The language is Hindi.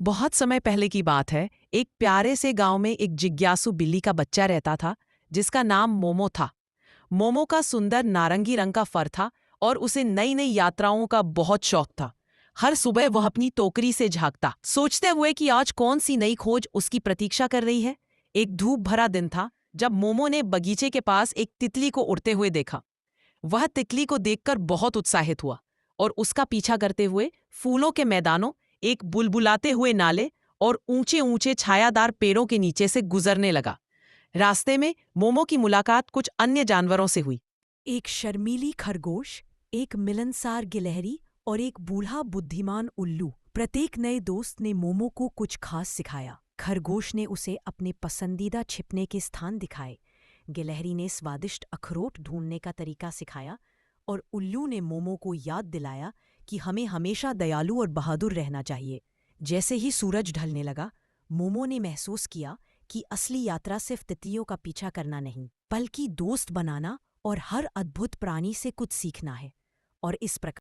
बहुत समय पहले की बात है। एक प्यारे से गांव में एक जिज्ञासु बिल्ली का बच्चा रहता था, जिसका नाम मोमो था। मोमो का सुंदर नारंगी रंग का फर था और उसे नई नई यात्राओं का बहुत शौक था। हर सुबह वह अपनी टोकरी से झांकता, सोचते हुए कि आज कौन सी नई खोज उसकी प्रतीक्षा कर रही है। एक धूप भरा दिन था, जब मोमो ने बगीचे के पास एक तितली को उड़ते हुए देखा। वह तितली को देखकर बहुत उत्साहित हुआ और उसका पीछा करते हुए फूलों के मैदानों, एक बुलबुलाते हुए नाले और ऊंचे ऊंचे छायादार पेड़ों के नीचे से गुजरने लगा। रास्ते में मोमो की मुलाकात कुछ अन्य जानवरों से हुई। एक शर्मीली खरगोश, एक मिलनसार गिलहरी और एक बूढ़ा बुद्धिमान उल्लू। प्रत्येक नए दोस्त ने मोमो को कुछ खास सिखाया। खरगोश ने उसे अपने पसंदीदा छिपने के स्थान दिखाए, गिलहरी ने स्वादिष्ट अखरोट ढूंढने का तरीका सिखाया और उल्लू ने मोमो को याद दिलाया कि हमें हमेशा दयालु और बहादुर रहना चाहिए। जैसे ही सूरज ढलने लगा, मोमो ने महसूस किया कि असली यात्रा सिर्फ तितलियों का पीछा करना नहीं, बल्कि दोस्त बनाना और हर अद्भुत प्राणी से कुछ सीखना है। और इस प्रकार